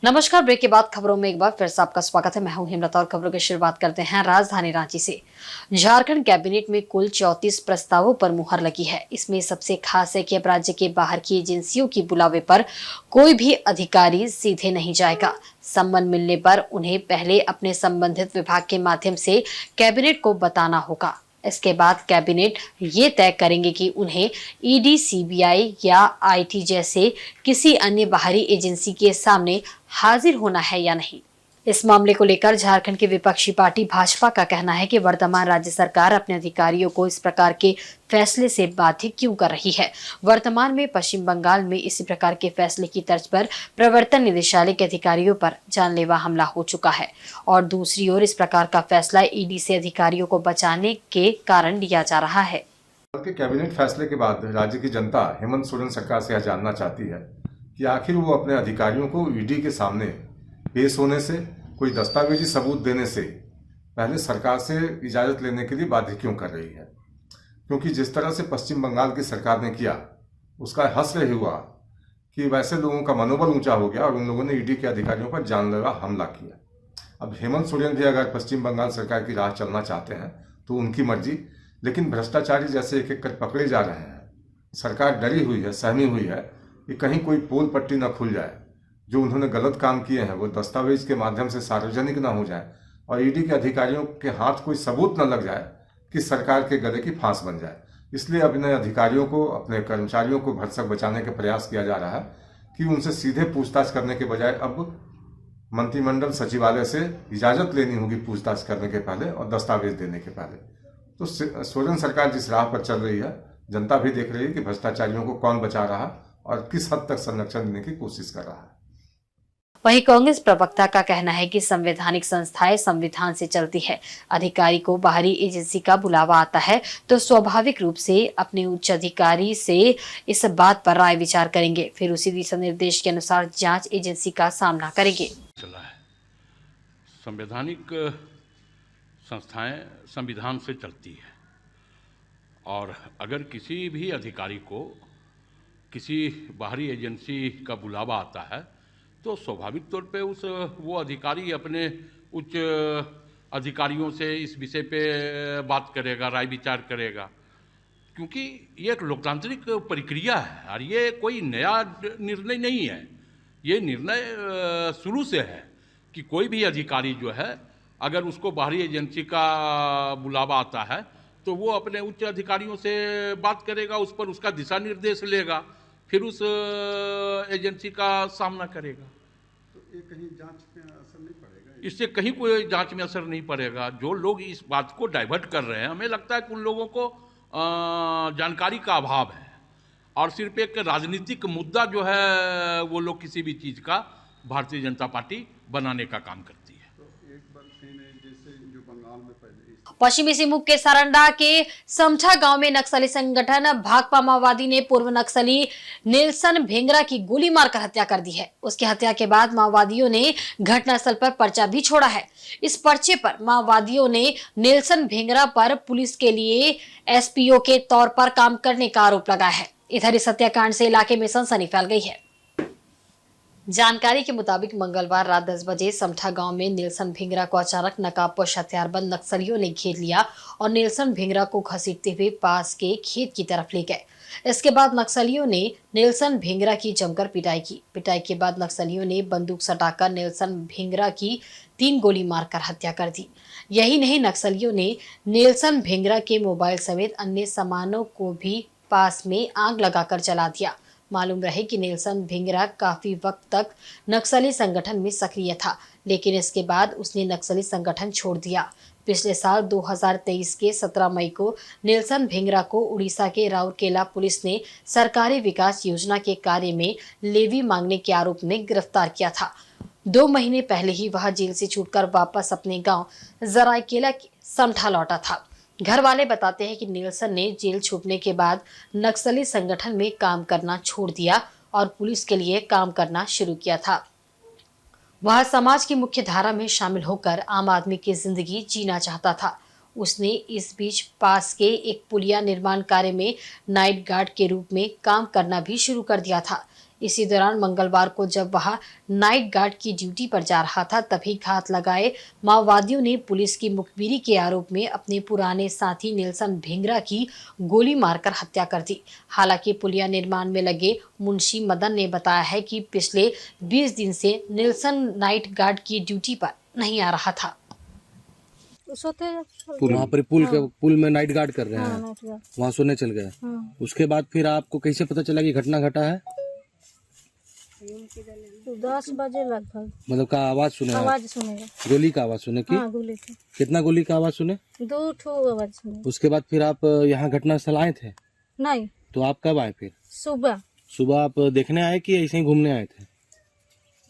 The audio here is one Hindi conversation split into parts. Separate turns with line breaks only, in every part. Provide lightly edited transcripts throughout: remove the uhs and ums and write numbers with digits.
नमस्कार। ब्रेक के बाद खबरों में एक बार फिर से आपका स्वागत है। मैं हूं हेमलता और खबरों की शुरुआत करते हैं राजधानी रांची से। झारखंड कैबिनेट में कुल 34 प्रस्तावों पर मुहर लगी है। इसमें सबसे खास है कि अब राज्य के बाहर की एजेंसियों की बुलावे पर कोई भी अधिकारी सीधे नहीं जाएगा। सम्मन मिलने पर उन्हें पहले अपने संबंधित विभाग के माध्यम से कैबिनेट को बताना होगा। इसके बाद कैबिनेट ये तय करेंगे कि उन्हें ईडी, सीबीआई या आईटी जैसे किसी अन्य बाहरी एजेंसी के सामने हाजिर होना है या नहीं। इस मामले को लेकर झारखंड की विपक्षी पार्टी भाजपा का कहना है कि वर्तमान राज्य सरकार अपने अधिकारियों को इस प्रकार के फैसले से बाध्य क्यों कर रही है। वर्तमान में पश्चिम बंगाल में इसी प्रकार के फैसले की तर्ज पर प्रवर्तन निदेशालय के अधिकारियों पर जानलेवा हमला हो चुका है और दूसरी ओर इस प्रकार का फैसला ईडी से अधिकारियों को बचाने के कारण लिया जा रहा है।
के कैबिनेट फैसले के बाद राज्य की जनता हेमंत सोरेन सरकार से यह जानना चाहती है कि आखिर वो अपने अधिकारियों को ईडी के सामने पेश होने से, कोई दस्तावेजी सबूत देने से पहले सरकार से इजाज़त लेने के लिए बाध्य क्यों कर रही है। क्योंकि जिस तरह से पश्चिम बंगाल की सरकार ने किया, उसका हश्र ही हुआ कि वैसे लोगों का मनोबल ऊंचा हो गया और उन लोगों ने ईडी के अधिकारियों पर जानलेवा हमला किया। अब हेमंत सोरेन भी अगर पश्चिम बंगाल सरकार की राह चलना चाहते हैं तो उनकी मर्जी, लेकिन भ्रष्टाचारी जैसे एक एक कर पकड़े जा रहे हैं। सरकार डरी हुई है, सहमी हुई है कि कहीं कोई पोल पट्टी न खुल जाए, जो उन्होंने गलत काम किए हैं वो दस्तावेज के माध्यम से सार्वजनिक न हो जाए और ईडी के अधिकारियों के हाथ कोई सबूत न लग जाए कि सरकार के गले की फांस बन जाए। इसलिए अपने अधिकारियों को, अपने कर्मचारियों को भरसक बचाने का प्रयास किया जा रहा है कि उनसे सीधे पूछताछ करने के बजाय अब मंत्रिमंडल सचिवालय से इजाज़त लेनी होगी पूछताछ करने के पहले और दस्तावेज देने के पहले। तो सोरेन सरकार जिस राह पर चल रही है, जनता भी देख रही है कि भ्रष्टाचारियों को कौन बचा रहा और किस हद तक संरक्षण देने की कोशिश कर रहा है।
वहीं कांग्रेस प्रवक्ता का कहना है कि संवैधानिक संस्थाएं संविधान से चलती है। अधिकारी को बाहरी एजेंसी का बुलावा आता है तो स्वाभाविक रूप से अपने उच्च अधिकारी से इस बात पर राय विचार करेंगे, फिर उसी दिशा निर्देश के अनुसार जांच एजेंसी का सामना करेंगे।
चला है, संवैधानिक संस्थाएं संविधान से चलती है और अगर किसी भी अधिकारी को किसी बाहरी एजेंसी का बुलावा आता है तो स्वाभाविक तौर पे वो अधिकारी अपने उच्च अधिकारियों से इस विषय पे बात करेगा, राय विचार करेगा, क्योंकि ये एक लोकतांत्रिक प्रक्रिया है और ये कोई नया निर्णय नहीं है। ये निर्णय शुरू से है कि कोई भी अधिकारी जो है, अगर उसको बाहरी एजेंसी का बुलावा आता है तो वो अपने उच्च अधिकारियों से बात करेगा, उस पर उसका दिशा निर्देश लेगा, फिर उस एजेंसी का सामना करेगा।
तो ये कहीं जांच में असर नहीं पड़ेगा?
इससे कहीं कोई जांच में असर नहीं पड़ेगा। जो लोग इस बात को डाइवर्ट कर रहे हैं, हमें लगता है कि उन लोगों को जानकारी का अभाव है और सिर्फ एक राजनीतिक मुद्दा जो है वो लोग किसी भी चीज़ का भारतीय जनता पार्टी बनाने का काम करती है।
तो एक बार जैसे जो बंगाल में पहले
पश्चिमी सिंहभूम के सारंडा के समठा गांव में नक्सली संगठन भाकपा माओवादी ने पूर्व नक्सली नेल्सन भेंगरा की गोली मारकर हत्या कर दी है। उसकी हत्या के बाद माओवादियों ने घटनास्थल पर पर्चा भी छोड़ा है। इस पर्चे पर माओवादियों ने नेल्सन भेंगरा पर पुलिस के लिए एसपीओ के तौर पर काम करने का आरोप लगाया है। इधर इस हत्याकांड से इलाके में सनसनी फैल गई है। जानकारी के मुताबिक मंगलवार रात 10 बजे समठा गांव में नेल्सन भेंगरा को अचानक नकाबपोश हथियारबंद नक्सलियों ने घेर लिया और नेल्सन भेंगरा को घसीटते हुए पास के खेत की तरफ ले गए। इसके बाद नक्सलियों ने नेल्सन भेंगरा की जमकर पिटाई की। पिटाई के बाद नक्सलियों ने बंदूक सटाकर नेल्सन भेंगरा की 3 गोली मारकर हत्या कर दी। यही नहीं, नक्सलियों ने नेल्सन भेंगरा के मोबाइल समेत अन्य सामानों को भी पास में आग लगाकर जला दिया। मालूम रहे कि नेल्सन भेंगरा काफी वक्त तक नक्सली संगठन में सक्रिय था, लेकिन इसके बाद उसने नक्सली संगठन छोड़ दिया। पिछले साल 2023 के 17 मई को नेल्सन भेंगरा को उड़ीसा के राउरकेला पुलिस ने सरकारी विकास योजना के कार्य में लेवी मांगने के आरोप में गिरफ्तार किया था। 2 महीने पहले ही वह जेल से छूटकर वापस अपने गांव जरायकेला समठा लौटा था। घर वाले बताते हैं कि नेल्सन ने जेल छूटने के बाद नक्सली संगठन में काम करना छोड़ दिया और पुलिस के लिए काम करना शुरू किया था। वह समाज की मुख्य धारा में शामिल होकर आम आदमी की जिंदगी जीना चाहता था। उसने इस बीच पास के एक पुलिया निर्माण कार्य में नाइट गार्ड के रूप में काम करना भी शुरू कर दिया था। इसी दौरान मंगलवार को जब वह नाइट गार्ड की ड्यूटी पर जा रहा था तभी घात लगाए माओवादियों ने पुलिस की मुखबिरी के आरोप में अपने पुराने साथी नेल्सन भेंगरा की गोली मारकर हत्या कर दी। हालांकि पुलिया निर्माण में लगे मुंशी मदन ने बताया है कि पिछले 20 दिन से नेल्सन नाइट गार्ड की ड्यूटी पर नहीं आ रहा था।
वहाँ पर पुल में नाइट गार्ड कर रहे हैं, वहाँ सोने चल गए। उसके बाद फिर आपको कैसे पता चला कि घटना घटा है?
10 बजे लगभग।
मतलब का आवाज सुने?
आवाज सुनेगा।
गोली का आवाज सुने की?
हाँ, गोली की।
कितना गोली का आवाज सुने?
2 ठो आवाज सुने।
उसके बाद फिर आप यहाँ घटनास्थल आए थे?
नहीं।
तो आप कब आए फिर?
सुबह।
सुबह आप देखने आए कि ऐसे ही घूमने आए थे?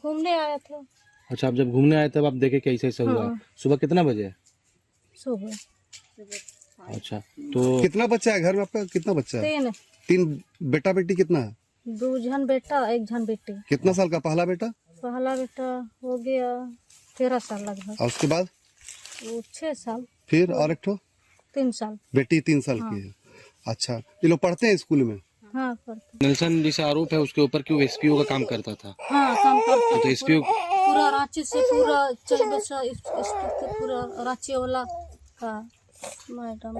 घूमने आया था।
अच्छा, आप जब घूमने आए तब आप देखे कि ऐसे हुआ?
हाँ।
सुबह कितना बजे?
सुबह।
अच्छा, तो
कितना बच्चा है घर में आपका? कितना बच्चा है? 3 बेटा बेटी कितना है?
2 जन बेटा 1 जन बेटी।
कितना साल का पहला बेटा?
पहला बेटा हो गया 13 साल लगभग।
और उसके बाद
वो 6 साल।
फिर और एक ठो
3 साल।
बेटी 3 साल की है। अच्छा, ये लोग पढ़ते हैं स्कूल में?
हाँ, पढ़ते।
नेल्सन जिसे आरोप है उसके ऊपर क्यों एसपीओ का काम करता था?
हाँ, काम करते।
तो एसपीओ
पूरा रांची से पूरा 14 पूरा रांची वाला का मैडम।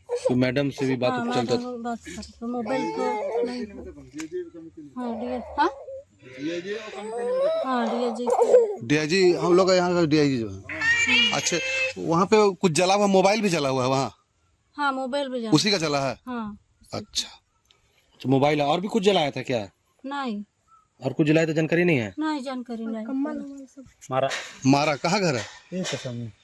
तो मैडम से भी बात चलता था?
बात करते मोबाइल को नहीं।
डीआईजी हम लोग यहाँ का डीआईजी जो है। अच्छा, वहाँ पे कुछ जला हुआ मोबाइल भी जला हुआ है वहाँ?
हाँ, मोबाइल भी
उसी का जला है?
हाँ।
अच्छा,
तो मोबाइल और भी कुछ जलाया था क्या?
नहीं।
और कुछ जलाया तो जानकारी नहीं है?
नहीं, जानकारी नहीं।
मारा कहाँ घर है?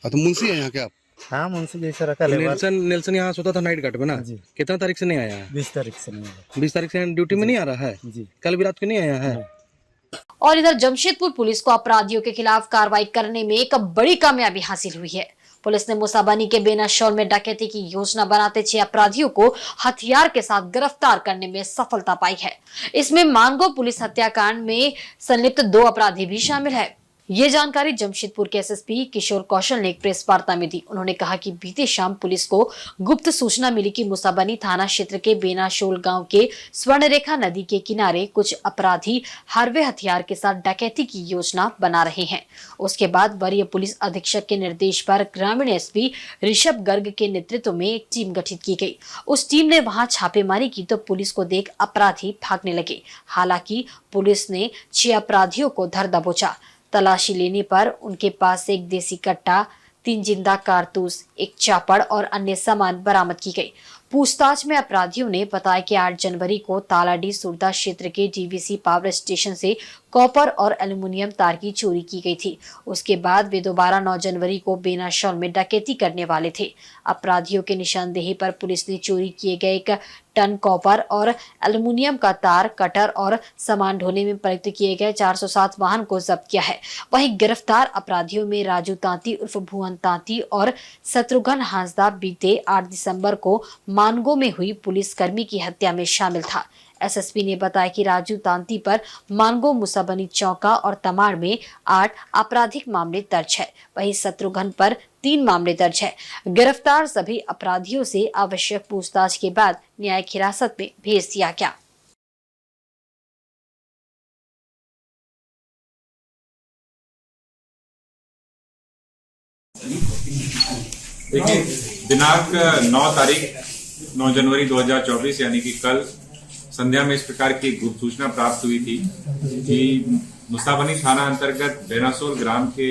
तो मुंशी है यहाँ के आप?
हाँ, मुंशी जैसे रखा
नेल्सन यहाँ सोता था नाइट गार्ड में ना? कितना तारीख से नहीं आया है?
20 तारीख से नहीं आया।
20 तारीख से ड्यूटी में नहीं आ रहा है
जी।
कल भी रात को नहीं आया है?
और इधर जमशेदपुर पुलिस को अपराधियों के खिलाफ कार्रवाई करने में एक बड़ी कामयाबी हासिल हुई है। पुलिस ने मुसाबनी के बेनाशौर में डकैती की योजना बनाते 6 अपराधियों को हथियार के साथ गिरफ्तार करने में सफलता पाई है। इसमें मानगो पुलिस हत्याकांड में संलिप्त 2 अपराधी भी शामिल है। ये जानकारी जमशेदपुर के एसएसपी किशोर कौशल ने एक प्रेस वार्ता में दी। उन्होंने कहा कि बीते शाम पुलिस को गुप्त सूचना मिली कि मुसाबनी थाना क्षेत्र के बेनाशोल गांव के स्वर्णरेखा नदी के किनारे कुछ अपराधी हार्वे हथियार के साथ डकैती की योजना बना रहे हैं। उसके बाद वरीय पुलिस अधीक्षक के निर्देश पर ग्रामीण एसपी ऋषभ गर्ग के नेतृत्व में एक टीम गठित की गई। उस टीम ने वहां छापेमारी की तो पुलिस को देख अपराधी भागने लगे। हालांकि पुलिस ने 6 अपराधियों को धर दबोचा। तलाशी लेने पर उनके पास से एक देसी कट्टा, 3 जिंदा कारतूस, एक चापड़ और अन्य सामान बरामद की गई। पूछताछ में अपराधियों ने बताया कि 8 जनवरी को तालाडी सुरदा क्षेत्र के डीवीसी पावर स्टेशन से कॉपर और एल्युमिनियम तार की चोरी की गई थी। उसके बाद वे दोबारा 9 जनवरी को बेनाशौर में डकैती करने वाले थे। अपराधियों के निशानदेही पर पुलिस ने चोरी किए गए 1 टन कॉपर और एल्युमिनियम का तार, कटर और सामान ढोने में प्रयुक्त किए गए 407 वाहन को जब्त किया है। वहीं गिरफ्तार अपराधियों में राजू तांती उर्फ भुवन तांती और शत्रुघ्न हांसदा बीते 8 दिसंबर को मानगो में हुई पुलिसकर्मी की हत्या में शामिल था। एसएसपी ने बताया कि राजू तांती पर मानगो, मुसाबनी चौका और तमाड़ में 8 आपराधिक मामले दर्ज है। वहीं शत्रुघ्न पर 3 मामले दर्ज है। गिरफ्तार सभी अपराधियों से आवश्यक पूछताछ के बाद न्यायिक हिरासत में भेज दिया गया।
देखिए, दिनांक 9 जनवरी 2024 यानी कि कल संध्या में इस प्रकार की गुप्त सूचना प्राप्त हुई थी कि मुसाबनी थाना अंतर्गत बेनासोल ग्राम के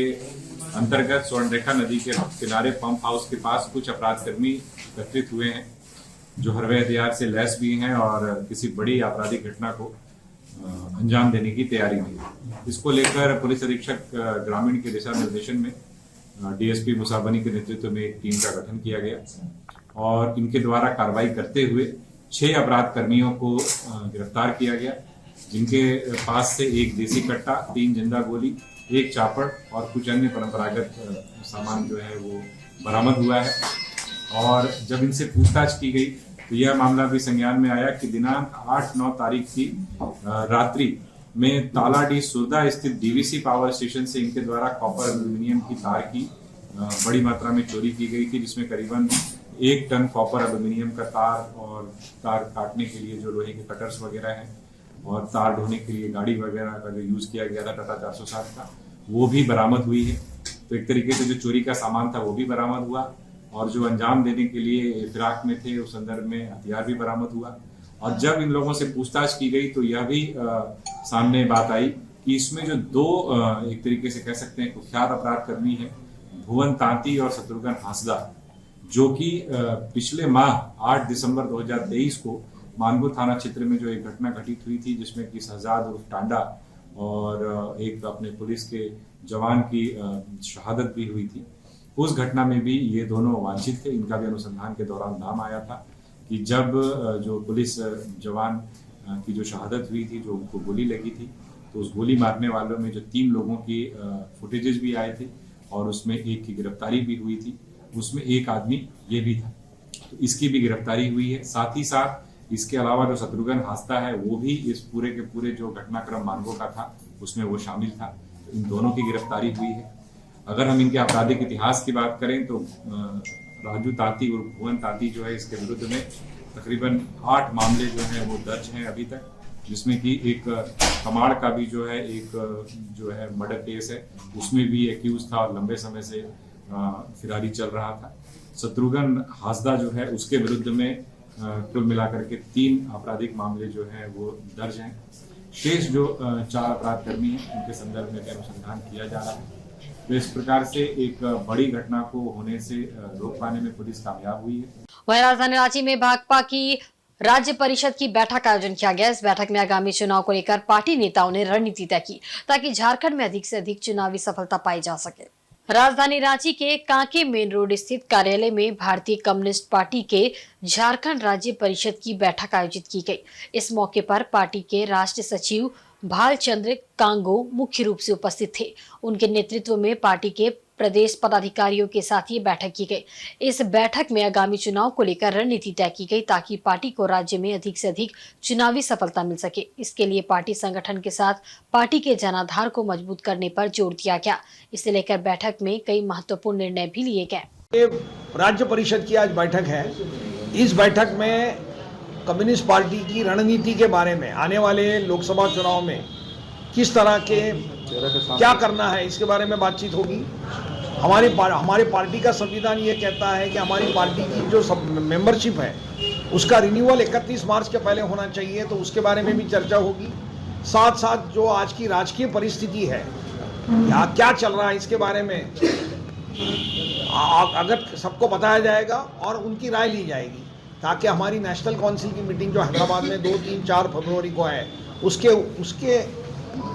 अंतर्गत स्वर्णरेखा नदी के किनारे पंप हाउस के पास कुछ अपराधकर्मी एकत्रित हुए हैं जो हरवे हथियार से लैस भी हैं और किसी बड़ी आपराधिक घटना को अंजाम देने की तैयारी में। इसको लेकर पुलिस अधीक्षक ग्रामीण के दिशा निर्देशन में डीएसपी मुसाबनी के नेतृत्व में एक टीम का गठन किया गया और इनके द्वारा कार्रवाई करते हुए 6 अपराध कर्मियों को गिरफ्तार किया गया, जिनके पास से एक देसी कट्टा, 3 जिंदा गोली, एक चापड़ और कुछ अन्य परंपरागत सामान जो है वो बरामद हुआ है। और जब इनसे पूछताछ की गई तो यह मामला भी संज्ञान में आया कि दिनांक 8-9 तारीख की रात्रि में तालाडी सुरदा स्थित डीवीसी पावर स्टेशन से इनके द्वारा कॉपर एल्यूमिनियम की तार की बड़ी मात्रा में चोरी की गई थी, जिसमें करीबन 1 टन कॉपर एल्यूमिनियम का तार और तार काटने के लिए जो लोहे के कटर्स वगैरह हैं और तार ढोने के लिए गाड़ी वगैरह का जो यूज किया गया था टाटा 460 का, वो भी बरामद हुई है। तो एक तरीके से जो चोरी का सामान था वो भी बरामद हुआ, और जो अंजाम देने के लिए फिराक में थे उस संदर्भ में हथियार भी बरामद हुआ। और जब इन लोगों से पूछताछ की गई तो यह भी सामने बात आई कि इसमें जो दो एक तरीके से कह सकते हैं कुख्यात अपराध कर्मी है, भुवन तांती और शत्रुघ्न हांसदा, जो कि पिछले माह 8 दिसंबर 2023 को मानपुर थाना क्षेत्र में जो एक घटना घटित हुई थी, जिसमें कि शहजाद उर्फ टांडा और एक अपने पुलिस के जवान की शहादत भी हुई थी। उस घटना में भी ये दोनों वांछित थे। इनका भी अनुसंधान के दौरान नाम आया था कि जब जो पुलिस जवान की जो शहादत हुई थी, जो उनको गोली लगी थी, तो उस गोली मारने वालों में जो 3 लोगों की फुटेजेस भी आए थे और उसमें एक की गिरफ्तारी भी हुई थी। उसमें एक आदमी ये भी था, तो इसकी भी गिरफ्तारी हुई है। साथ ही साथ इसके अलावा जो शत्रुघ्न हांसदा है वो भी इस पूरे के पूरे जो घटनाक्रम मानगो का था उसमें वो शामिल था। तो इन दोनों की गिरफ्तारी हुई है। अगर हम इनके आपराधिक इतिहास की बात करें तो राजू तांती और भुवन तांती जो है, इसके विरुद्ध में तकरीबन 8 मामले जो हैं वो दर्ज हैं अभी तक, जिसमें कि एक कमाड़ का भी जो है एक जो है मर्डर केस है, उसमें भी एक्यूज था और लंबे समय से फिरारी चल रहा था। शत्रुघ्न हांसदा जो है उसके विरुद्ध में कुल मिलाकर के 3 आपराधिक मामले जो हैं वो दर्ज हैं। शेष जो 4 अपराध कर्मी हैं उनके संदर्भ में अनुसंधान किया जा रहा है। तो इस प्रकार से एक बड़ी घटना को होने से रोक पाने में पुलिस कामयाब हुई है।
वहीं राजधानी रांची में भाकपा की राज्य परिषद की बैठक का आयोजन किया गया। इस बैठक में आगामी चुनाव को लेकर पार्टी नेताओं ने रणनीति तय की ताकि झारखंड में अधिक से अधिक चुनावी सफलता पाई जा सके। राजधानी रांची के कांके मेन रोड स्थित कार्यालय में भारतीय कम्युनिस्ट पार्टी के झारखंड राज्य परिषद की बैठक आयोजित की गई। इस मौके पर पार्टी के राष्ट्रीय सचिव भालचंद्र कांगो मुख्य रूप से उपस्थित थे। उनके नेतृत्व में पार्टी के प्रदेश पदाधिकारियों के साथ ये बैठक की गई। इस बैठक में आगामी चुनाव को लेकर रणनीति तय की गई ताकि पार्टी को राज्य में अधिक से अधिक चुनावी सफलता मिल सके। इसके लिए पार्टी संगठन के साथ पार्टी के जनाधार को मजबूत करने पर जोर दिया गया। इसे लेकर बैठक में कई महत्वपूर्ण निर्णय भी लिए गए।
राज्य परिषद की आज बैठक है। इस बैठक में कम्युनिस्ट पार्टी की रणनीति के बारे में, आने वाले लोकसभा चुनाव में किस तरह के क्या करना है, इसके बारे में बातचीत होगी। हमारे पार्टी का संविधान ये कहता है कि हमारी पार्टी की जो मेंबरशिप है उसका रिन्यूअल 31 मार्च के पहले होना चाहिए, तो उसके बारे में भी चर्चा होगी। साथ साथ जो आज की राजकीय परिस्थिति है, यहाँ क्या चल रहा है, इसके बारे में अगर सबको बताया जाएगा और उनकी राय ली जाएगी, ताकि हमारी नेशनल काउंसिल की मीटिंग जो हैदराबाद में 2, 3, 4 फरवरी को है,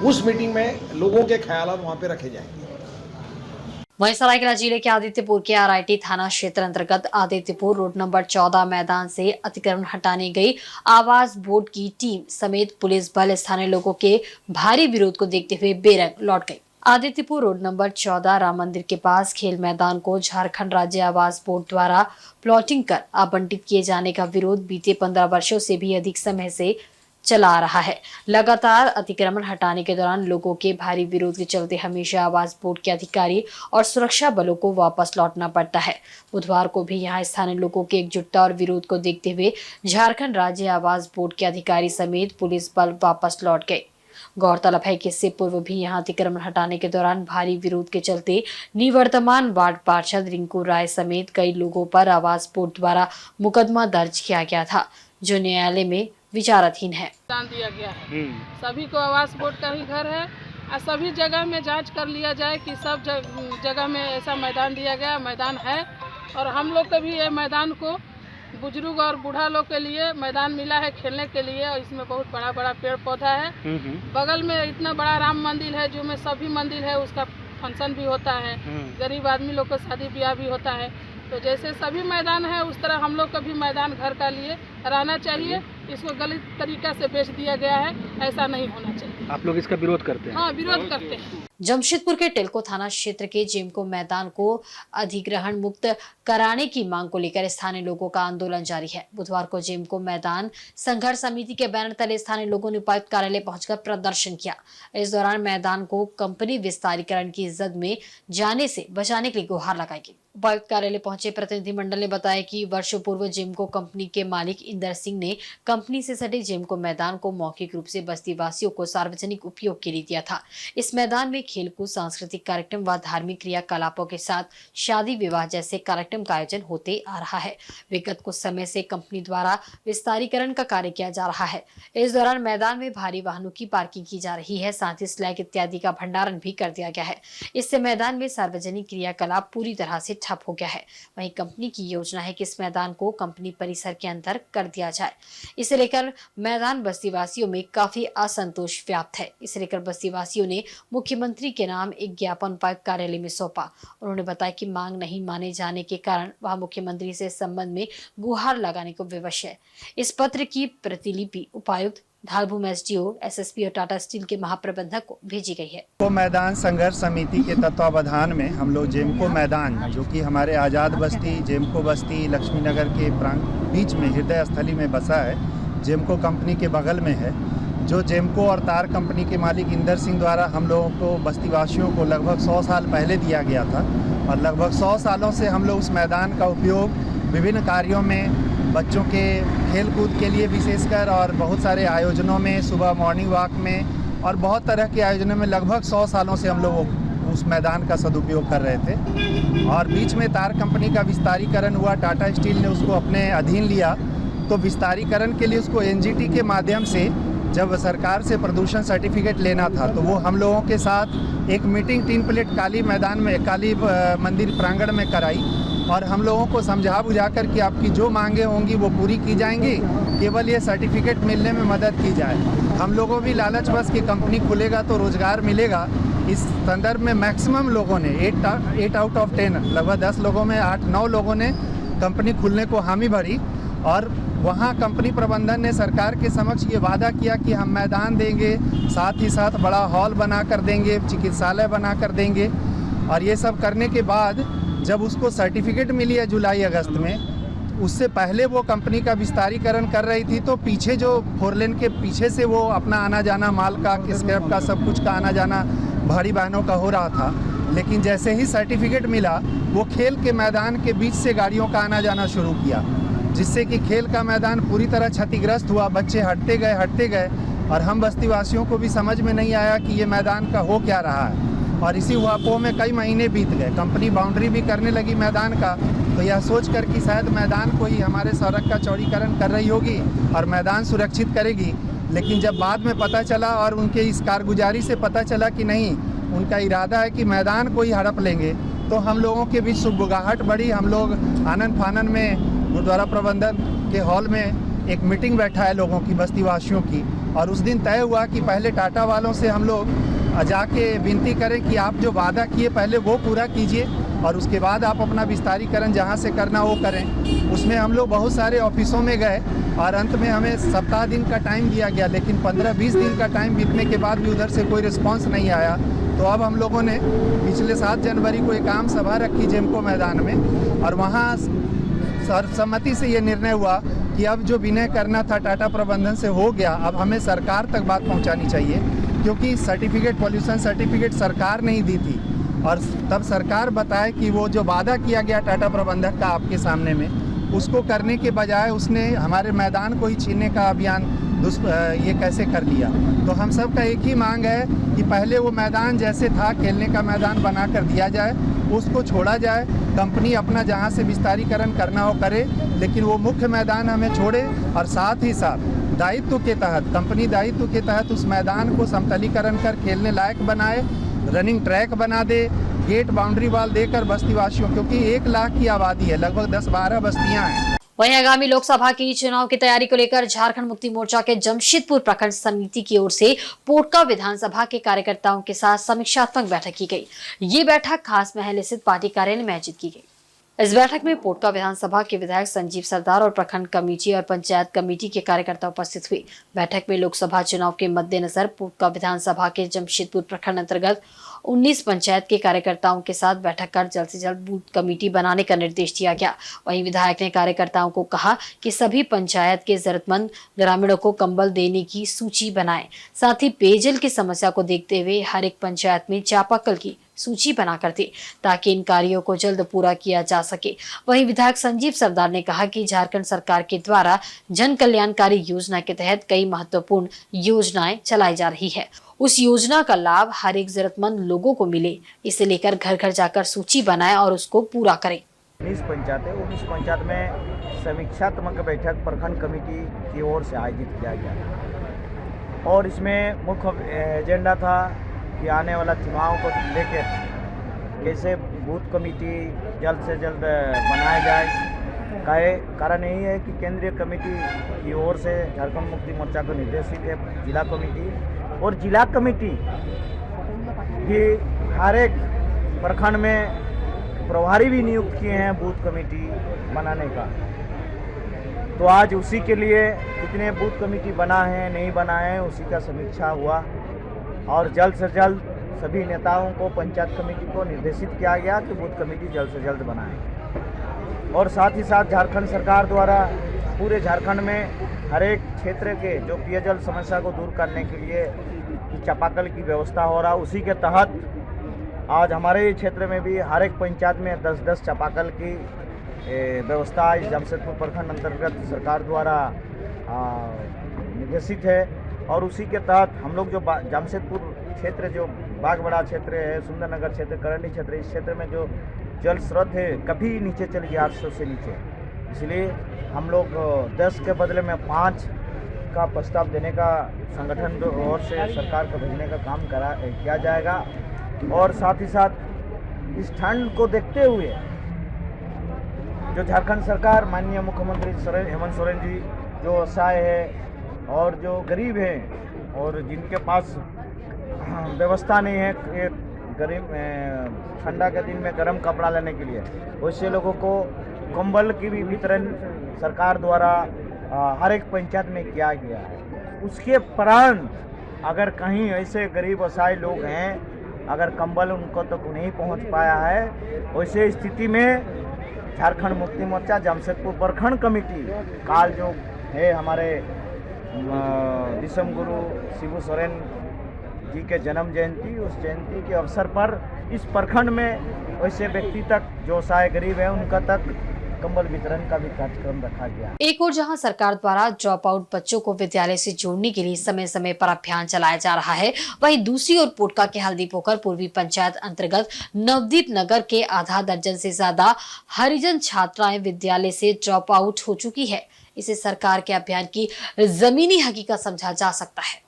उस मीटिंग में लोगों के ख्याल वहाँ पे रखे जाएंगे।
वहीं सरायकेला जिले के आदित्यपुर के आरआईटी थाना क्षेत्र अंतर्गत आदित्यपुर रोड नंबर 14 मैदान से अतिक्रमण हटाने गई आवास बोर्ड की टीम समेत पुलिस बल स्थानीय लोगों के भारी विरोध को देखते हुए बेरंग लौट गई। आदित्यपुर रोड नंबर 14 राम मंदिर के पास खेल मैदान को झारखंड राज्य आवास बोर्ड द्वारा प्लॉटिंग कर आवंटित किए जाने का विरोध बीते 15 वर्षों से भी अधिक समय से चला आ रहा है। लगातार अतिक्रमण हटाने के दौरान लोगों के भारी विरोध के चलते हमेशा आवास बोर्ड के अधिकारी और सुरक्षा बलों को वापस लौटना पड़ता है। बुधवार को भी यहां स्थानीय लोगों के एकजुटता और विरोध को देखते हुए झारखंड राज्य आवास बोर्ड के अधिकारी समेत पुलिस बल वापस लौट गए। गौरतलब है कि इससे पूर्व भी यहां अतिक्रमण हटाने के दौरान भारी विरोध के चलते निवर्तमान वार्ड पार्षद रिंकू राय समेत कई लोगों पर आवास बोर्ड द्वारा मुकदमा दर्ज किया गया था, जो न्यायालय में विचाराधीन है।
दिया गया है, सभी को आवास बोर्ड का ही घर है और सभी जगह में जांच कर लिया जाए कि सब जगह में ऐसा मैदान दिया गया मैदान है, और हम लोग को भी ये मैदान को बुजुर्ग और बूढ़ा लोग के लिए मैदान मिला है खेलने के लिए, और इसमें बहुत बड़ा बड़ा पेड़ पौधा है। बगल में इतना बड़ा राम मंदिर है, जो में सभी मंदिर है, उसका फंक्शन भी होता है, गरीब आदमी लोग को शादी ब्याह भी होता है। तो जैसे सभी मैदान है उस तरह हम लोग का भी मैदान घर का लिए रहना चाहिए। इसको गलत तरीका से बेच दिया गया है, ऐसा नहीं होना चाहिए।
आप लोग इसका विरोध करते हैं?
हाँ, विरोध करते हैं।
जमशेदपुर के टेल्को थाना क्षेत्र के जेमको मैदान को अधिग्रहण मुक्त कराने की मांग को लेकर स्थानीय लोगों का आंदोलन जारी है। बुधवार को जेमको मैदान संघर्ष समिति के बैनर तले स्थानीय लोगों ने उपायुक्त कार्यालय पहुंचकर प्रदर्शन किया। इस दौरान मैदान को कंपनी विस्तारीकरण की जद में जाने से बचाने के लिए गुहार लगाई गई। उपायुक्त कार्यालय पहुंचे प्रतिनिधिमंडल ने बताया कि वर्षों पूर्व जेमको कंपनी के मालिक इंदर सिंह ने कंपनी से सटे जेमको मैदान को मौखिक रूप से बस्ती वासियों को सार्वजनिक उपयोग के लिए दिया था। इस मैदान में खेलकूद, सांस्कृतिक कार्यक्रम व धार्मिक क्रियाकलापों के साथ शादी विवाह जैसे कार्यक्रम का आयोजन होते आ रहा है। विगत कुछ समय से कंपनी द्वारा विस्तारीकरण का कार्य किया जा रहा है। इस दौरान मैदान में भारी वाहनों की पार्किंग की जा रही है, साथ ही स्लैग इत्यादि का भंडारण भी कर दिया गया है। इससे मैदान में सार्वजनिक क्रियाकलाप पूरी तरह से ठप हो गया है। वहीं कंपनी की योजना है कि इस मैदान को कंपनी परिसर के अंदर कर दिया जाए। इसे लेकर मैदान बस्तीवासियों में काफी असंतोष व्याप्त है। इसे लेकर बस्तीवासियों ने मुख्यमंत्री के नाम एक ज्ञापन उपायुक्त कार्यालय में सौंपा। उन्होंने बताया कि मांग नहीं माने जाने के कारण वह मुख्यमंत्री से इस संबंध में गुहार लगाने को विवश है। इस पत्र की प्रतिलिपि उपायुक्त, धारभूम एसडीओ, एसएसपी और टाटा स्टील के महाप्रबंधक को भेजी गई है।
तो मैदान संघर्ष समिति के तत्वावधान में हम लोग जेमको मैदान, जो कि हमारे आज़ाद बस्ती, जेमको बस्ती, लक्ष्मी नगर के बीच में हृदय स्थली में बसा है, जेमको कंपनी के बगल में है, जो जेमको और तार कंपनी के मालिक इंदर सिंह द्वारा हम लोगों को बस्तीवासियों को लगभग 100 साल पहले दिया गया था। और लगभग 100 सालों से हम लोग उस मैदान का उपयोग विभिन्न कार्यों में, बच्चों के खेल कूद के लिए विशेषकर, और बहुत सारे आयोजनों में, सुबह मॉर्निंग वॉक में और बहुत तरह के आयोजनों में लगभग 100 सालों से हम लोग उस मैदान का सदुपयोग कर रहे थे। और बीच में तार कंपनी का विस्तारीकरण हुआ, टाटा स्टील ने उसको अपने अधीन लिया। तो विस्तारीकरण के लिए उसको एनजीटी के माध्यम से जब सरकार से प्रदूषण सर्टिफिकेट लेना था, तो वो हम लोगों के साथ एक मीटिंग 3 प्लेट काली मैदान में, काली मंदिर प्रांगण में कराई और हम लोगों को समझा बुझा कर कि आपकी जो मांगे होंगी वो पूरी की जाएंगी, केवल ये सर्टिफिकेट मिलने में मदद की जाए। हम लोगों भी लालच बस की कंपनी खुलेगा तो रोज़गार मिलेगा। इस संदर्भ में मैक्सिमम लोगों ने 8 आउट ऑफ 10, लगभग 10 लोगों में 8-9 लोगों ने कंपनी खुलने को हामी भरी। और वहाँ कंपनी प्रबंधन ने सरकार के समक्ष ये वादा किया कि हम मैदान देंगे, साथ ही साथ बड़ा हॉल बना कर देंगे, चिकित्सालय बना कर देंगे। और ये सब करने के बाद जब उसको सर्टिफिकेट मिली है जुलाई अगस्त में, उससे पहले वो कंपनी का विस्तारीकरण कर रही थी, तो पीछे जो 4 लेन के पीछे से वो अपना आना जाना, माल का, स्क्रैप का, सब कुछ का आना जाना भारी वाहनों का हो रहा था। लेकिन जैसे ही सर्टिफिकेट मिला, वो खेल के मैदान के बीच से गाड़ियों का आना जाना शुरू किया, जिससे कि खेल का मैदान पूरी तरह क्षतिग्रस्त हुआ। बच्चे हटते गए और हम बस्तीवासियों को भी समझ में नहीं आया कि ये मैदान का हो क्या रहा है। और इसी हुआपों में कई महीने बीत गए। कंपनी बाउंड्री भी करने लगी मैदान का, तो यह सोच कर कि शायद मैदान को ही हमारे सड़क का चौड़ीकरण कर रही होगी और मैदान सुरक्षित करेगी। लेकिन जब बाद में पता चला और उनके इस कारगुजारी से पता चला कि नहीं, उनका इरादा है कि मैदान को ही हड़प लेंगे, तो हम लोगों के बीच सुगबुगाहट बढ़ी। हम लोग आनन फानन में गुरुद्वारा प्रबंधन के हॉल में एक मीटिंग बैठा है लोगों की, बस्तीवासियों की। और उस दिन तय हुआ कि पहले टाटा वालों से हम लोग जाके विनती करें कि आप जो वादा किए पहले वो पूरा कीजिए और उसके बाद आप अपना विस्तारीकरण जहाँ से करना वो करें। उसमें हम लोग बहुत सारे ऑफिसों में गए और अंत में हमें सप्ताह दिन का टाइम दिया गया, लेकिन 15-20 दिन का टाइम बीतने के बाद भी उधर से कोई रिस्पांस नहीं आया। तो अब हम लोगों ने पिछले 7 जनवरी को एक आम सभा रखी जेमको मैदान में, और वहाँ सर्वसम्मति से ये निर्णय हुआ कि अब जो विनय करना था टाटा प्रबंधन से हो गया। अब हमें सरकार तक बात पहुंचानी चाहिए, क्योंकि सर्टिफिकेट, पॉल्यूशन सर्टिफिकेट सरकार ने ही दी थी। और तब सरकार बताए कि वो जो वादा किया गया टाटा प्रबंधक का आपके सामने में, उसको करने के बजाय उसने हमारे मैदान को ही छीनने का अभियान ये कैसे कर लिया। तो हम सब का एक ही मांग है कि पहले वो मैदान जैसे था, खेलने का मैदान बना कर दिया जाए, उसको छोड़ा जाए। कंपनी अपना जहाँ से विस्तारीकरण करना हो करे, लेकिन वो मुख्य मैदान हमें छोड़े। और साथ ही साथ दायित्व के तहत, कंपनी दायित्व के तहत उस मैदान को समतलीकरण कर खेलने लायक बनाए, रनिंग ट्रैक बना दे, गेट बाउंड्री वाल देकर बस्तीवासियों, क्योंकि 1 लाख की आबादी है, लगभग 10-12 बस्तियां हैं।
वहीं आगामी लोकसभा की चुनाव की तैयारी को लेकर झारखंड मुक्ति मोर्चा के जमशेदपुर प्रखंड समिति की ओर से पोटका विधानसभा के कार्यकर्ताओं के साथ समीक्षात्मक बैठक की गई। ये बैठक खास महल स्थित पार्टी कार्यालय में आयोजित की गई। इस बैठक में पोटका विधानसभा के विधायक संजीव सरदार और प्रखंड कमेटी और पंचायत कमेटी के कार्यकर्ता उपस्थित हुए। बैठक में लोकसभा चुनाव के मद्देनजर पोटका विधानसभा के जमशेदपुर प्रखंड अंतर्गत 19 पंचायत के कार्यकर्ताओं के साथ बैठक कर जल्द से जल्द बूथ कमेटी बनाने का निर्देश दिया गया। वहीं विधायक ने कार्यकर्ताओं को कहा कि सभी पंचायत के जरूरतमंद ग्रामीणों को कंबल देने की सूची बनाएं। साथ ही पेयजल की समस्या को देखते हुए हर एक पंचायत में चापाकल की सूची बनाकर दे ताकि इन कार्यों को जल्द पूरा किया जा सके। वहीं विधायक संजीव सरदार ने कहा कि झारखंड सरकार के द्वारा जन कल्याणकारी योजना के तहत कई महत्वपूर्ण योजनाएं चलाई जा रही है। उस योजना का लाभ हर एक जरूरतमंद लोगों को मिले, इसे लेकर घर घर जाकर सूची बनाएं और उसको पूरा करें।
19 पंचायत में समीक्षात्मक बैठक प्रखंड कमेटी की ओर से आयोजित किया गया और इसमें मुख्य एजेंडा था कि आने वाला चुनाव को लेकर कैसे बूथ कमेटी जल्द से जल्द बनाया जाए। कारण यही है कि केंद्रीय कमेटी की ओर से झारखंड मुक्ति मोर्चा को निर्देशित है जिला कमेटी, और जिला कमेटी भी हर एक प्रखंड में प्रभारी भी नियुक्त किए हैं बूथ कमेटी बनाने का। तो आज उसी के लिए कितने बूथ कमेटी बना है नहीं बना है उसी का समीक्षा हुआ और जल्द से जल्द सभी नेताओं को पंचायत कमेटी को निर्देशित किया गया कि बूथ कमेटी जल्द से जल्द बनाएं। और साथ ही साथ झारखंड सरकार द्वारा पूरे झारखंड में हर एक क्षेत्र के जो पेयजल समस्या को दूर करने के लिए चापाकल की व्यवस्था हो रहा, उसी के तहत आज हमारे क्षेत्र में भी हर एक पंचायत में 10-10 चापाकल की व्यवस्था इस जमशेदपुर प्रखंड अंतर्गत सरकार द्वारा निर्देशित है। और उसी के तहत हम लोग जो जमशेदपुर क्षेत्र जो बागबड़ा क्षेत्र है, सुंदरनगर क्षेत्र, करंडी क्षेत्र, इस क्षेत्र में जो जल स्रोत है कभी नीचे चली गया 800 से नीचे, इसलिए हम लोग 10 के बदले में 5 का प्रस्ताव देने का संगठन की ओर से सरकार को भेजने का काम किया जाएगा। और साथ ही साथ इस ठंड को देखते हुए जो झारखंड सरकार माननीय मुख्यमंत्री हेमंत सोरेन जी जो असहाय है और जो गरीब हैं और जिनके पास व्यवस्था नहीं है गरीब ठंडा के दिन में गर्म कपड़ा लेने के लिए, वैसे लोगों को कंबल की भी वितरण सरकार द्वारा हर एक पंचायत में किया गया है। उसके उपरांत अगर कहीं ऐसे गरीब असहाय लोग हैं अगर कंबल उनको तक नहीं पहुंच पाया है, वैसे स्थिति में झारखंड मुक्ति मोर्चा जमशेदपुर प्रखंड कमेटी काल जो है हमारे विश्व गुरु शिबू सोरेन जी के जन्म जयंती, उस जयंती के अवसर पर इस प्रखंड में वैसे व्यक्ति तक जो असहाय गरीब है उनका तक कंबल वितरण का भी कार्यक्रम रखा गया।
एक और जहां सरकार द्वारा ड्रॉप आउट बच्चों को विद्यालय से जोड़ने के लिए समय समय पर अभियान चलाया जा रहा है, वहीं दूसरी ओर पोटका के हल्दी पोखर पूर्वी पंचायत अंतर्गत नवदीप नगर के आधा दर्जन से ज्यादा हरिजन छात्राएं विद्यालय से ड्रॉप आउट हो चुकी है। इसे सरकार के अभियान की जमीनी हकीकत समझा जा सकता है।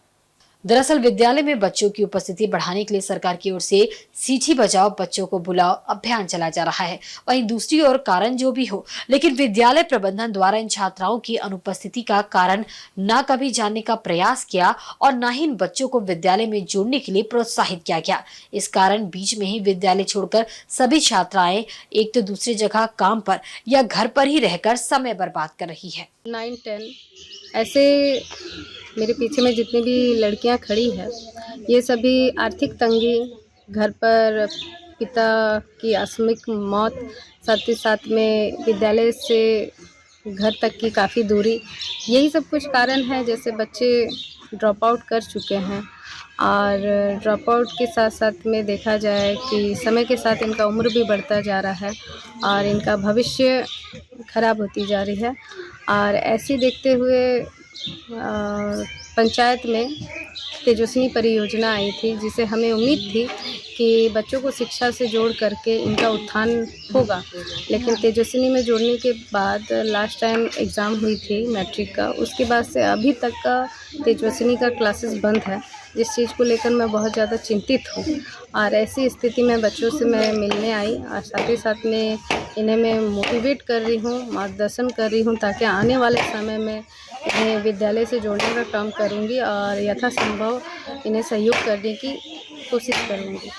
दरअसल विद्यालय में बच्चों की उपस्थिति बढ़ाने के लिए सरकार की ओर से सीटी बजाओ बच्चों को बुलाओ अभियान चलाया जा रहा है। वहीं दूसरी ओर कारण जो भी हो, लेकिन विद्यालय प्रबंधन द्वारा इन छात्राओं की अनुपस्थिति का कारण न कभी जानने का प्रयास किया और न ही इन बच्चों को विद्यालय में जोड़ने के लिए प्रोत्साहित किया गया। इस कारण बीच में ही विद्यालय छोड़कर सभी छात्राएं एक तो दूसरी जगह काम पर या घर पर ही रहकर समय बर्बाद कर रही है।
9-10 ऐसे मेरे पीछे में जितनी भी लड़कियां खड़ी है, ये सभी आर्थिक तंगी, घर पर पिता की आकस्मिक मौत, साथ ही साथ में विद्यालय से घर तक की काफ़ी दूरी, यही सब कुछ कारण है। जैसे बच्चे ड्रॉप आउट कर चुके हैं और ड्रॉप आउट के साथ साथ में देखा जाए कि समय के साथ इनका उम्र भी बढ़ता जा रहा है और इनका भविष्य खराब होती जा रही है। और ऐसे देखते हुए पंचायत में तेजस्विनी परियोजना आई थी, जिसे हमें उम्मीद थी कि बच्चों को शिक्षा से जोड़ करके इनका उत्थान होगा। लेकिन तेजस्विनी में जोड़ने के बाद लास्ट टाइम एग्ज़ाम हुई थी मैट्रिक का, उसके बाद से अभी तक का तेजस्विनी का क्लासेस बंद है, जिस चीज़ को लेकर मैं बहुत ज़्यादा चिंतित हूँ। और ऐसी स्थिति में बच्चों से मैं मिलने आई और साथ ही साथ में इन्हें मैं मोटिवेट कर रही हूँ, मार्गदर्शन कर रही हूँ, ताकि आने वाले समय में इन्हें विद्यालय से जोड़ने का काम करूँगी और यथासंभव इन्हें सहयोग करने की कोशिश करूँगी।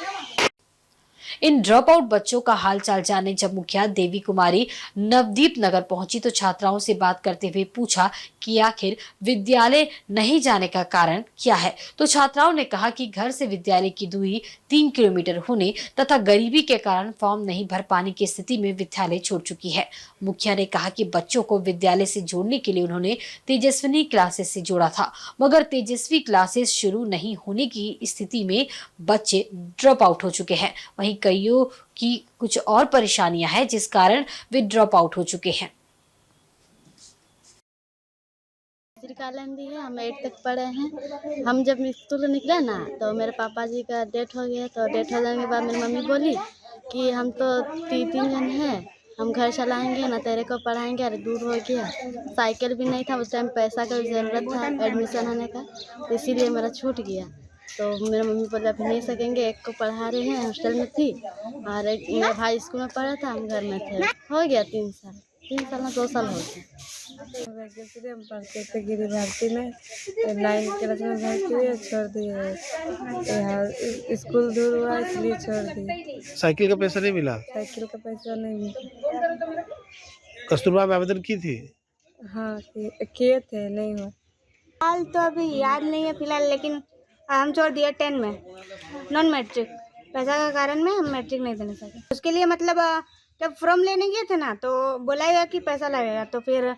इन ड्रॉप आउट बच्चों का हालचाल जानने जब मुखिया देवी कुमारी नवदीप नगर पहुंची तो छात्राओं से बात करते हुए पूछा कि आखिर विद्यालय नहीं जाने का कारण क्या है। तो छात्राओं ने कहा कि घर से विद्यालय की दूरी 3 किलोमीटर होने तथा गरीबी के कारण फॉर्म नहीं भर पाने की स्थिति में विद्यालय छोड़ चुकी है। मुखिया ने कहा कि बच्चों को विद्यालय से जोड़ने के लिए उन्होंने तेजस्विनी क्लासेस से जोड़ा था, मगर तेजस्वी क्लासेस शुरू नहीं होने की स्थिति में बच्चे ड्रॉप आउट हो चुके हैं। वहीं कईयों की कुछ और परेशानियां हैं जिस कारण वे ड्रॉप आउट हो चुके हैं।
कालंदी है, हम 8 तक पढ़े हैं। हम जब स्कूल निकले ना तो मेरे पापा जी का डेथ हो गया। तो डेथ हो जाने के बाद मेरी मम्मी बोली कि हम तो 3 जन हैं, हम घर चलाएंगे ना, तेरे को पढ़ाएंगे। अरे दूर हो गया, साइकिल भी नहीं था उस टाइम, पैसा का ज़रूरत था एडमिशन होने का, तो इसीलिए मेरा छूट गया। तो मेरे मम्मी बोले अभी नहीं सकेंगे, एक को पढ़ा रहे हैं, हॉस्टल में थी, और एक मेरा भाई स्कूल में पढ़ा था, हम घर में थे। हो गया 3 साल, 3 साल ना 2 साल हो गए। हम पढ़ते थे गिरी भारती में, 9 क्लास में भर्ती हुए, छोड़ दिए। यहाँ स्कूल दूर हुआ इसलिए छोड़ दिए।
साइकिल का पैसा नहीं मिला?
साइकिल का पैसा नहीं मिला।
कस्तूरबा में आवेदन की थी?
हाँ किए थे, नहीं हुआ।
हाल तो अभी याद नहीं है फिलहाल, लेकिन हम छोड़ दिया 10 में नॉन मैट्रिक। पैसा का कारण में हम मैट्रिक नहीं देने सके। उसके लिए मतलब जब फॉर्म लेने गए थे ना तो बोला कि पैसा लगेगा। तो फिर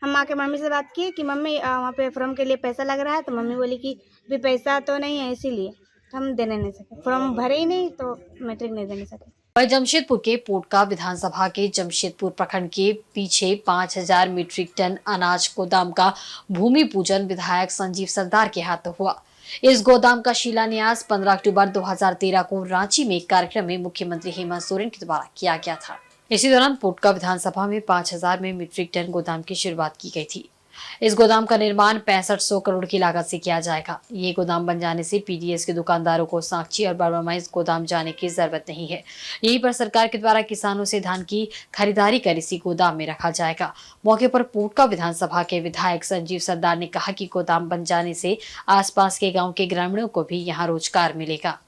हम आके मम्मी से बात किए कि मम्मी वहाँ पे फॉर्म के लिए पैसा लग रहा है। तो मम्मी बोली कि अभी पैसा तो नहीं है, इसीलिए हम देने नहीं सके, फॉर्म भरे ही नहीं तो मैट्रिक नहीं देने सके।
वहीं जमशेदपुर के पोटका विधानसभा के जमशेदपुर प्रखंड के पीछे 5000 मीट्रिक टन अनाज गोदाम का भूमि पूजन विधायक संजीव सरदार के हाथों हुआ। इस गोदाम का शिलान्यास 15 अक्टूबर 2013 को रांची में एक कार्यक्रम में मुख्यमंत्री हेमंत सोरेन के द्वारा किया गया था। इसी दौरान पोटका विधानसभा में 5000 में मीट्रिक टन गोदाम की शुरुआत की गई थी। इस गोदाम का निर्माण 6500 करोड़ की लागत से किया जाएगा। ये गोदाम बन जाने से पीडीएस के दुकानदारों को सांची और बर्माइस गोदाम जाने की जरूरत नहीं है। यहीं पर सरकार के द्वारा किसानों से धान की खरीदारी कर इसी गोदाम में रखा जाएगा। मौके पर पोटका विधानसभा के विधायक संजीव सरदार ने कहा कि गोदाम बन जाने से आसपास के गाँव के ग्रामीणों को भी यहाँ रोजगार मिलेगा।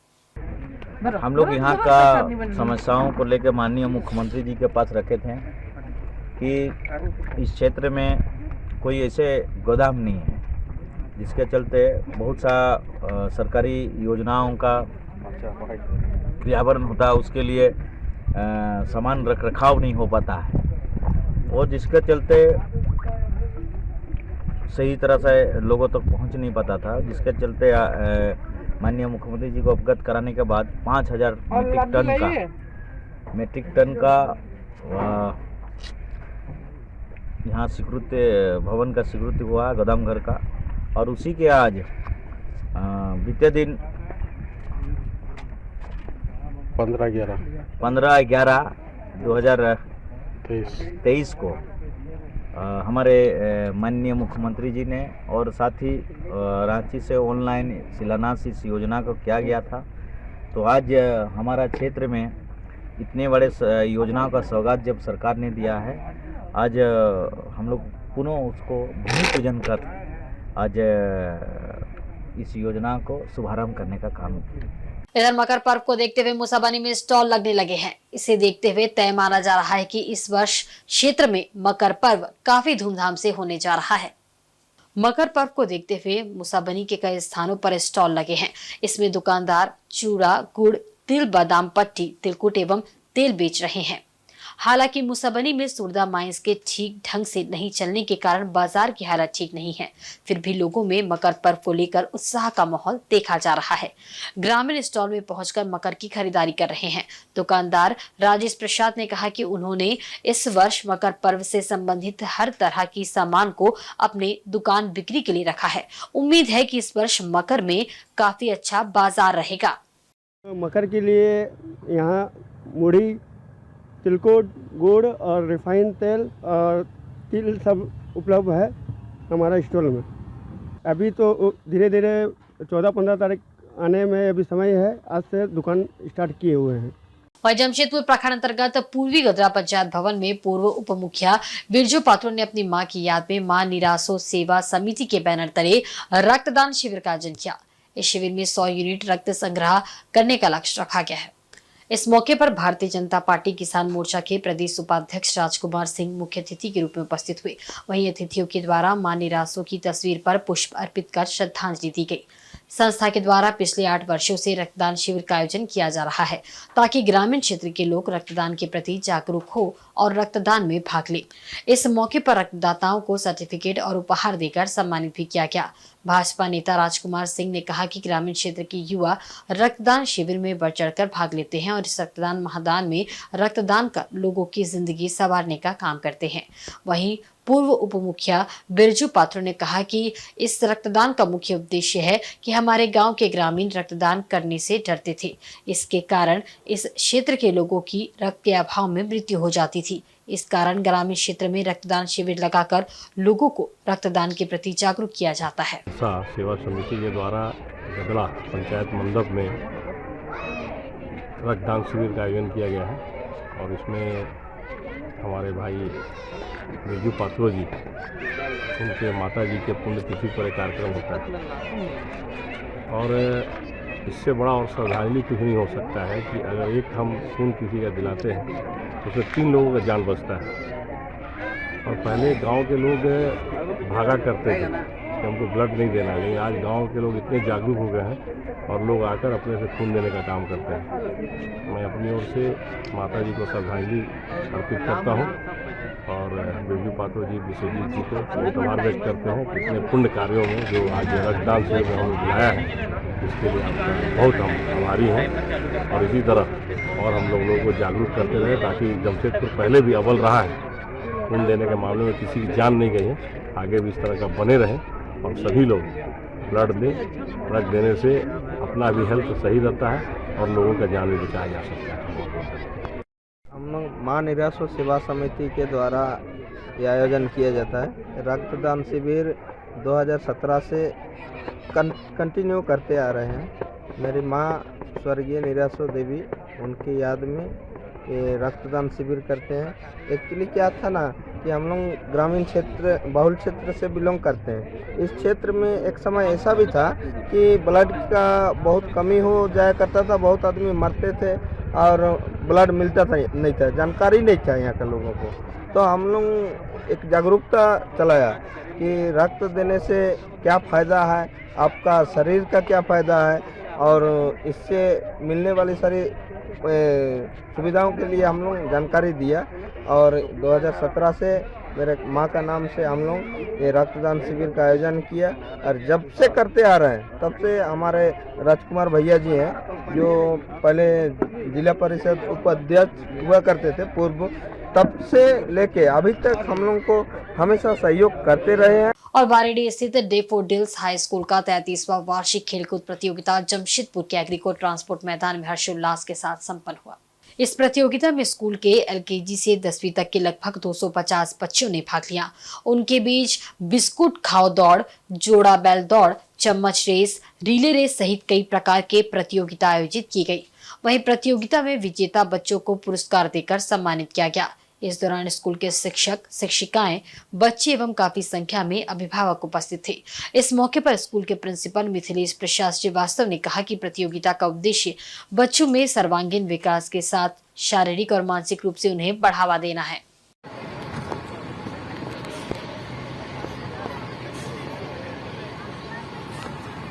हम लोग यहाँ का समस्याओं को लेकर माननीय मुख्यमंत्री जी के पास रखे थे कि इस क्षेत्र में कोई ऐसे गोदाम नहीं है, जिसके चलते बहुत सा सरकारी योजनाओं का क्रियान्वयन होता है, उसके लिए समान रख रखाव नहीं हो पाता है, और जिसके चलते सही तरह से लोगों तक पहुंच नहीं पाता था, जिसके चलते माननीय मुख्यमंत्री जी को अवगत कराने के बाद 5000 मीट्रिक टन का यहाँ स्वीकृति भवन का स्वीकृति हुआ गोदाम घर का। और उसी के आज बीते दिन 15/11/2023 को हमारे माननीय मुख्यमंत्री जी ने और साथ ही रांची से ऑनलाइन शिलान्यास इस योजना को किया गया था। तो आज हमारा क्षेत्र में इतने बड़े योजनाओं का सौगात जब सरकार ने दिया है, आज हम लोग पुनः उसको भूमि पूजन कर आज इस योजना को शुभारंभ करने का काम किया।
इधर मकर पर्व को देखते हुए मुसाबनी में स्टॉल लगने लगे हैं। इसे देखते हुए तय माना जा रहा है कि इस वर्ष क्षेत्र में मकर पर्व काफी धूमधाम से होने जा रहा है। मकर पर्व को देखते हुए मुसाबनी के कई स्थानों पर स्टॉल लगे हैं। इसमें दुकानदार चूड़ा, गुड़, तिल, बादाम पट्टी, तिलकुट एवं तेल बेच रहे हैं। हालांकि मुसाबनी में सुरदा माइंस के ठीक ढंग से नहीं चलने के कारण बाजार की हालत ठीक नहीं है। फिर भी लोगों में मकर पर्व को लेकर उत्साह का माहौल देखा जा रहा है। ग्रामीण स्टॉल में पहुंचकर मकर की खरीदारी कर रहे हैं। दुकानदार राजेश प्रसाद ने कहा कि उन्होंने इस वर्ष मकर पर्व से संबंधित हर तरह की सामान को अपने दुकान बिक्री के लिए रखा है। उम्मीद है कि इस वर्ष मकर में काफी अच्छा बाजार रहेगा।
मकर के लिए यहाँ मुड़ी, तिलकुट, गुड़ और रिफाइंड तेल और तिल सब उपलब्ध है हमारा स्टॉल में। अभी तो धीरे धीरे 14-15 तारीख आने में अभी समय है, आज से दुकान स्टार्ट किए हुए हैं।
वहीं जमशेदपुर प्रखंड अंतर्गत पूर्वी गदरा पंचायत भवन में पूर्व उप मुखिया बिरजू पात्रों ने अपनी मां की याद में मां निरासो सेवा समिति के बैनर तले रक्तदान शिविर का आयोजन किया। इस शिविर में 100 यूनिट रक्त संग्रह करने का लक्ष्य रखा गया है। इस मौके पर भारतीय जनता पार्टी किसान मोर्चा के प्रदेश उपाध्यक्ष राजकुमार सिंह मुख्य अतिथि के रूप में उपस्थित हुए। वहीं अतिथियों के द्वारा मां निरासो की तस्वीर पर पुष्प अर्पित कर श्रद्धांजलि दी गई। संस्था के द्वारा पिछले 8 वर्षों से रक्तदान शिविर का आयोजन किया जा रहा है ताकि ग्रामीण क्षेत्र के लोग रक्तदान के प्रति जागरूक हो और रक्तदान में भाग ले। इस मौके पर रक्तदाताओं को सर्टिफिकेट और उपहार देकर सम्मानित भी किया गया। भाजपा नेता राजकुमार सिंह ने कहा कि ग्रामीण क्षेत्र के युवा रक्तदान शिविर में बढ़ चढ़कर भाग लेते हैं और इस रक्तदान महादान में रक्तदान कर लोगों की जिंदगी संवारने का काम करते हैं। वहीं पूर्व उप मुखिया बिरजू पात्रो ने कहा कि इस रक्तदान का मुख्य उद्देश्य है कि हमारे गांव के ग्रामीण रक्तदान करने से डरते थे। इसके कारण इस क्षेत्र के लोगों की रक्त के अभाव में मृत्यु हो जाती थी। इस कारण ग्रामीण क्षेत्र में रक्तदान शिविर लगाकर लोगों को रक्तदान के प्रति जागरूक किया जाता है।
सेवा समिति के द्वारा गदड़ा पंचायत मंडप में रक्तदान शिविर का आयोजन किया गया है और इसमें हमारे भाई बिरजू पात्रो जी, उनके माता जी के पुण्यतिथि पर एक कार्यक्रम होता है और इससे बड़ा और श्रद्धांजलि कुछ नहीं हो सकता है कि अगर एक हम खून किसी का दिलाते हैं तो उसमें 3 लोगों का जान बचता है। और पहले गांव के लोग भागा करते थे कि हमको ब्लड नहीं देना, लेकिन आज गांव के लोग इतने जागरूक हो गए हैं और लोग आकर अपने से खून देने का काम करते हैं। मैं अपनी ओर से माता जी को श्रद्धांजलि अर्पित करता हूँ और बिरजू पात्रो जी, विश्वजीत जी को आभार व्यक्त करते हैं कि इतने पुण्य कार्यों में जो आज रक्तदान शिविर में हमें बुलाया है, इसके लिए बहुत हम आभारी हैं। और इसी तरह और हम लोगों को जागरूक करते रहे ताकि जमशेदपुर पहले भी अव्वल रहा है खून देने के मामले में, किसी की जान नहीं गई है, आगे भी इस तरह का बने रहें और सभी लोग ब्लड दें। ब्लड देने से अपना भी हेल्थ सही रहता है और लोगों का जान भी बचाया जा सकता है।
हम लोग मां निरासो सेवा समिति के द्वारा ये आयोजन किया जाता है। रक्तदान शिविर 2017 से कंटिन्यू करते आ रहे हैं। मेरी मां स्वर्गीय निरासो देवी, उनकी याद में ये रक्तदान शिविर करते हैं। एक्चुअली क्या था ना कि हम लोग ग्रामीण क्षेत्र, बहुल क्षेत्र से बिलोंग करते हैं। इस क्षेत्र में एक समय ऐसा भी था कि ब्लड का बहुत कमी हो जाया करता था, बहुत आदमी मरते थे और ब्लड मिलता था नहीं था, जानकारी नहीं था यहाँ के लोगों को। तो हम लोग एक जागरूकता चलाया कि रक्त देने से क्या फ़ायदा है, आपका शरीर का क्या फ़ायदा है और इससे मिलने वाली सारी सुविधाओं के लिए हम लोग जानकारी दिया। और 2017 से मेरे माँ का नाम से हम लोग ये रक्तदान शिविर का आयोजन किया और जब से करते आ रहे हैं तब से हमारे राजकुमार भैया जी हैं जो पहले जिला परिषद उपाध्यक्ष हुआ करते थे पूर्व, तब से लेके अभी तक हम लोगों को हमेशा सहयोग करते रहे हैं।
और बारेडी स्थित डेफोडिल्स हाई स्कूल का 33वां वार्षिक खेलकूद प्रतियोगिता जमशेदपुर के एग्रीको ट्रांसपोर्ट मैदान में हर्षोल्लास के साथ संपन्न हुआ। इस प्रतियोगिता में स्कूल के एलकेजी से 10वीं तक के लगभग 250 बच्चों ने भाग लिया। उनके बीच बिस्कुट खाओ दौड़, जोड़ा बैल दौड़, चम्मच रेस, रिले रेस सहित कई प्रकार के प्रतियोगिता आयोजित की गई। वहीं प्रतियोगिता में विजेता बच्चों को पुरस्कार देकर सम्मानित किया गया। इस दौरान स्कूल के शिक्षक, शिक्षिकाएं, बच्चे एवं काफी संख्या में अभिभावक उपस्थित थे। इस मौके पर स्कूल के प्रिंसिपल मिथिलेश प्रसाद श्रीवास्तव ने कहा कि प्रतियोगिता का उद्देश्य बच्चों में सर्वांगीण विकास के साथ शारीरिक और मानसिक रूप से उन्हें बढ़ावा देना है।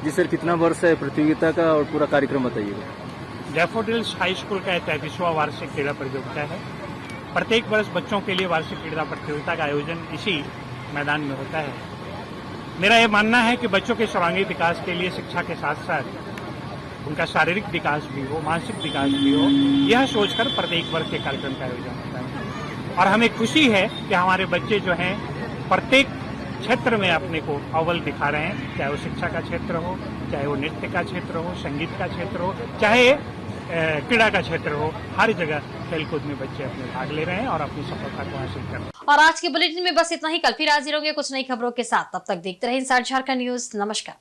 जी सर, कितना वर्ष है प्रतियोगिता का और पूरा कार्यक्रम बताइएगा।
डैफोडिल्स हाई स्कूल का 33वां वार्षिक क्रीड़ा प्रतियोगिता है। प्रत्येक वर्ष बच्चों के लिए वार्षिक क्रीड़ा प्रतियोगिता का आयोजन इसी मैदान में होता है। मेरा यह मानना है कि बच्चों के सर्वांगीण विकास के लिए शिक्षा के साथ साथ उनका शारीरिक विकास भी हो, मानसिक विकास भी हो, यह सोचकर प्रत्येक वर्ष के कार्यक्रम का आयोजन होता है। और हमें खुशी है कि हमारे बच्चे जो हैं प्रत्येक क्षेत्र में अपने को अव्वल दिखा रहे हैं, चाहे वो शिक्षा का क्षेत्र हो, चाहे वो नृत्य का क्षेत्र हो, संगीत का क्षेत्र हो, चाहे क्रीड़ा का क्षेत्र हो, हर जगह खेलकूद में बच्चे अपने भाग ले रहे हैं और अपनी सफलता को हासिल कर रहे हैं।
और आज के बुलेटिन में बस इतना ही। कल फिर हाजिर होंगे कुछ नई खबरों के साथ। तब तक देखते रहिए इंसाइड झारखंड न्यूज। नमस्कार।